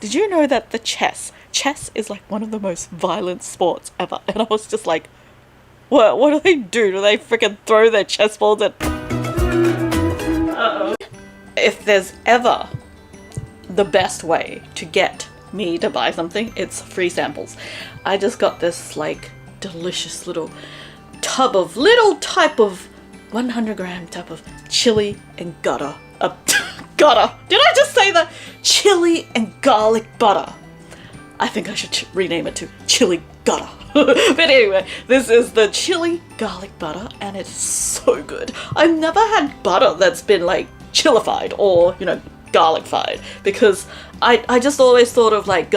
did you know that the chess is like one of the most violent sports ever? And I was just like, what do they do? Do they freaking throw their chess balls at... Uh-oh. If there's ever the best way to get me to buy something, it's free samples. I just got this like delicious little type of 100 gram type of chili and butter. Did I just say that? Chili and garlic butter. I think I should rename it to chili butter. But anyway, this is the chili garlic butter and it's so good. I've never had butter that's been like chilified or, you know, garlic-fied, because I just always thought of like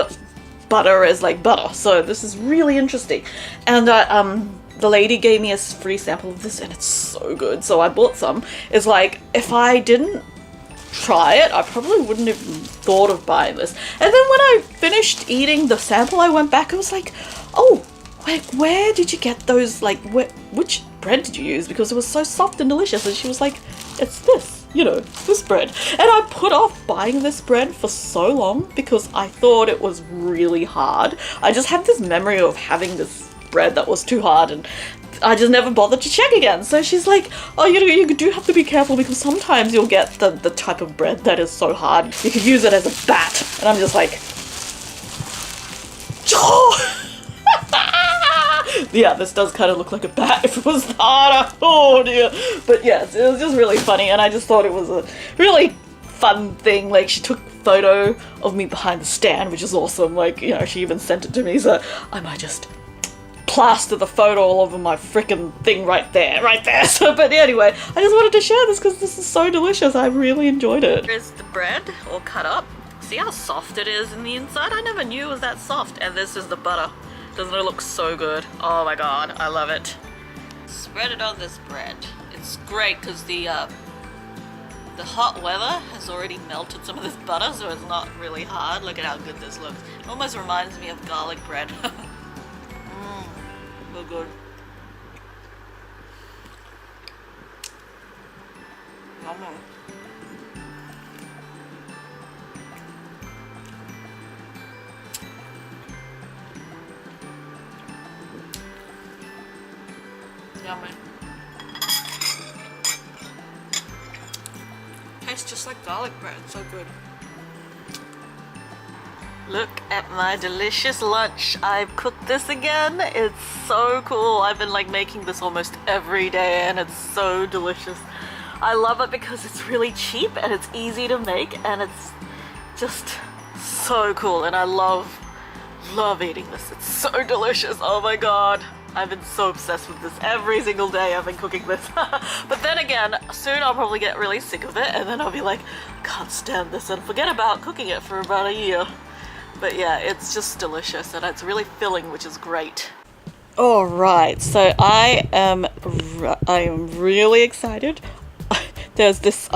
butter as like butter. So this is really interesting. And the lady gave me a free sample of this and it's so good. So I bought some. It's like, if I didn't try it, I probably wouldn't have thought of buying this. And then when I finished eating the sample, I went back and was like, oh, like, where did you get those, like, which bread did you use? Because it was so soft and delicious. And she was like, it's this, you know, this bread. And I put off buying this bread for so long because I thought it was really hard. I just had this memory of having this bread that was too hard, and I just never bothered to check again. So she's like, oh, you do have to be careful because sometimes you'll get the type of bread that is so hard you could use it as a bat. And I'm just like, oh! Yeah, this does kind of look like a bat if it was harder. Oh dear. But yes, it was just really funny, and I just thought it was a really fun thing. Like, she took a photo of me behind the stand, which is awesome. Like, you know, she even sent it to me, so I might just plaster the photo all over my freaking thing right there. So, but anyway, I just wanted to share this because this is so delicious. I really enjoyed it. Here's the bread all cut up. See how soft it is in the inside? I never knew it was that soft. And this is the butter. Doesn't it look so good? Oh my god, I love it. Spread it on this bread. It's great because the hot weather has already melted some of this butter, so it's not really hard. Look at how good this looks. It almost reminds me of garlic bread. So good. Yummy. Yummy. Tastes just like garlic bread. So good. Look at my delicious lunch. I've cooked this again. It's so cool. I've been like making this almost every day and it's so delicious. I love it because it's really cheap and it's easy to make and it's just so cool, and I love eating this. It's so delicious. Oh my god. I've been so obsessed with this. Every single day I've been cooking this. But then again, soon I'll probably get really sick of it and then I'll be like, can't stand this, and forget about cooking it for about a year. But yeah, it's just delicious and it's really filling, which is great. Alright, so I am really excited. There's this,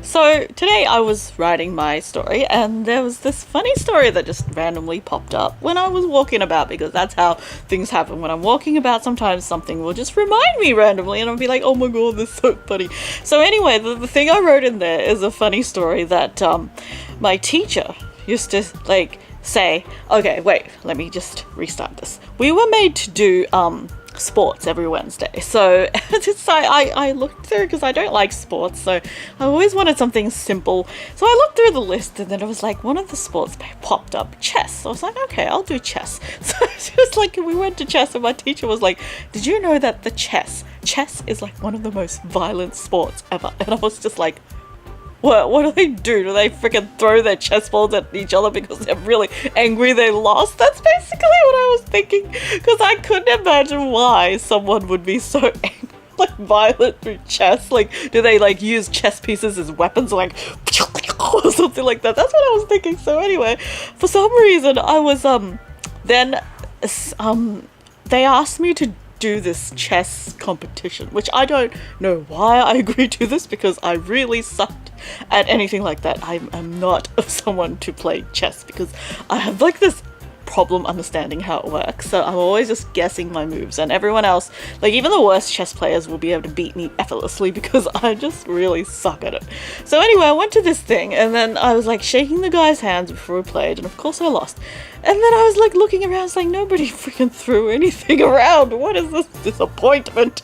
so today I was writing my story and there was this funny story that just randomly popped up when I was walking about, because that's how things happen. When I'm walking about, sometimes something will just remind me randomly and I'll be like, oh my god, this is so funny. So anyway, the thing I wrote in there is a funny story that my teacher used to like say, okay, wait, let me just restart this. We were made to do sports every Wednesday. So I looked through, because I don't like sports, so I always wanted something simple. So I looked through the list and then it was like one of the sports popped up, chess. So I was like, okay, I'll do chess. So it was like, we went to chess and my teacher was like, did you know that the chess is like one of the most violent sports ever? And I was just like, what do they do? Do they freaking throw their chess balls at each other because they're really angry they lost? That's basically what I was thinking, because I couldn't imagine why someone would be so angry, like violent through chess. Like, do they like use chess pieces as weapons, like or something like that? That's what I was thinking. So anyway, for some reason I was then they asked me to do this chess competition, which I don't know why I agreed to this, because I really sucked at anything like that. I am not someone to play chess because I have like this problem understanding how it works, so I'm always just guessing my moves, and everyone else, like even the worst chess players, will be able to beat me effortlessly because I just really suck at it. So anyway, I went to this thing, and then I was like shaking the guy's hands before we played, and of course I lost. And then I was like looking around saying, nobody freaking threw anything around. What is this disappointment?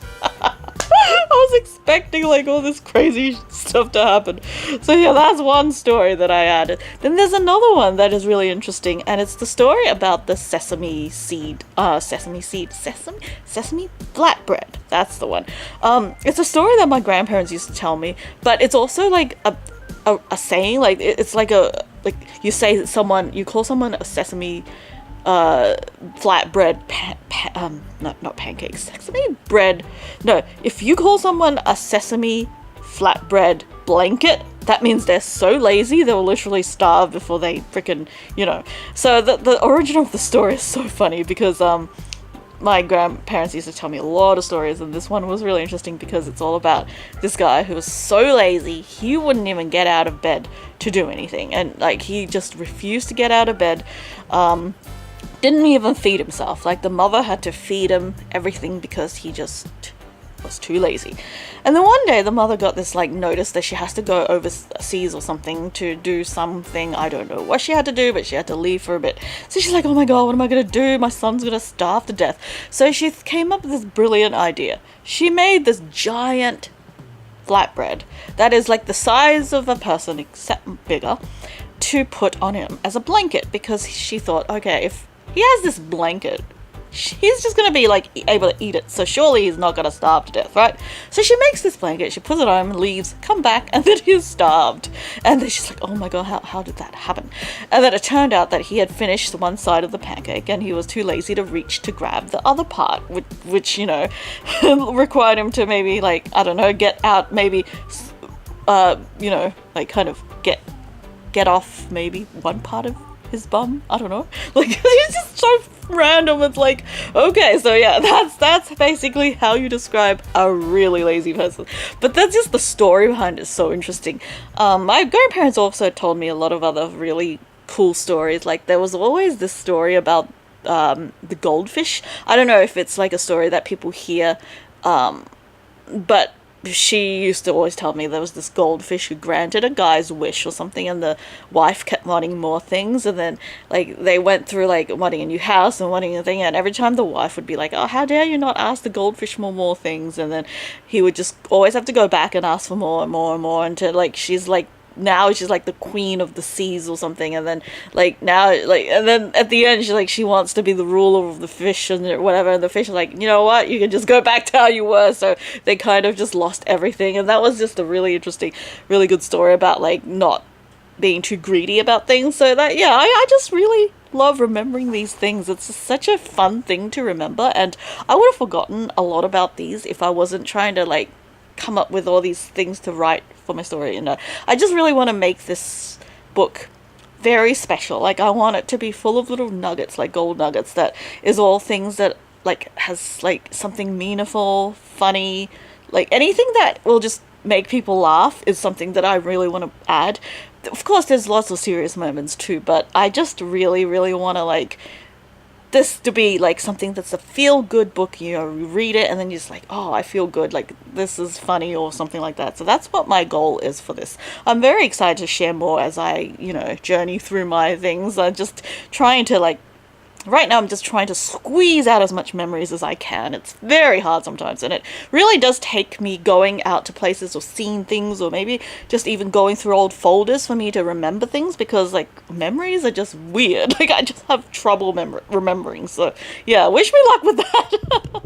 I was expecting like all this crazy stuff to happen. So yeah, that's one story that I added. Then there's another one that is really interesting, and it's the story about the sesame flatbread. That's the one. It's a story that my grandparents used to tell me, but it's also like a saying, like it's like you say you call someone a sesame flatbread not pancakes, sesame bread. No, if you call someone a sesame flatbread blanket, that means they're so lazy they'll literally starve before they freaking, So the origin of the story is so funny because my grandparents used to tell me a lot of stories, and this one was really interesting because it's all about this guy who was so lazy he wouldn't even get out of bed to do anything, and like he just refused to get out of bed. Didn't even feed himself. Like the mother had to feed him everything because he just was too lazy. And then one day the mother got this like notice that she has to go overseas or something to do something. I don't know what she had to do, but she had to leave for a bit. So she's like, oh my god, what am I gonna do? My son's gonna starve to death. So she came up with this brilliant idea. She made this giant flatbread that is like the size of a person except bigger, to put on him as a blanket, because she thought, okay, if he has this blanket, he's just going to be like able to eat it, so surely he's not going to starve to death, right? So she makes this blanket, she puts it on him, leaves, come back, and then he's starved. And then she's like, oh my god, how did that happen? And then it turned out that he had finished one side of the pancake and he was too lazy to reach to grab the other part, which required him to maybe like, I don't know, get out, maybe like kind of get off maybe one part of his bum. I don't know. Like it's just so random. It's like, okay, so yeah, that's basically how you describe a really lazy person. But that's just the story behind it is so interesting. My grandparents also told me a lot of other really cool stories. Like there was always this story about the goldfish. I don't know if it's like a story that people hear, but she used to always tell me there was this goldfish who granted a guy's wish or something, and the wife kept wanting more things, and then like they went through like wanting a new house and wanting a thing, and every time the wife would be like, oh, how dare you not ask the goldfish for more things, and then he would just always have to go back and ask for more and more and more until like she's like, now she's like the queen of the seas or something, and then like now like, and then at the end she's like, she wants to be the ruler of the fish and whatever, and the fish is like, you know what, you can just go back to how you were. So they kind of just lost everything, and that was just a really interesting, really good story about like not being too greedy about things. So that, yeah, I just really love remembering these things. It's such a fun thing to remember, and I would have forgotten a lot about these if I wasn't trying to like come up with all these things to write for my story. And I just really want to make this book very special. Like I want it to be full of little nuggets, like gold nuggets, that is all things that like has like something meaningful, funny, like anything that will just make people laugh is something that I really want to add. Of course there's lots of serious moments too, but I just really want to like this to be like something that's a feel-good book. You read it and then you're just like, oh, I feel good, like this is funny or something like that. So that's what my goal is for this. I'm very excited to share more as I journey through my things. I'm just trying to like, right now I'm just trying to squeeze out as much memories as I can. It's very hard sometimes, and it really does take me going out to places or seeing things, or maybe just even going through old folders for me to remember things, because like memories are just weird. Like I just have trouble remembering. So yeah, wish me luck with that.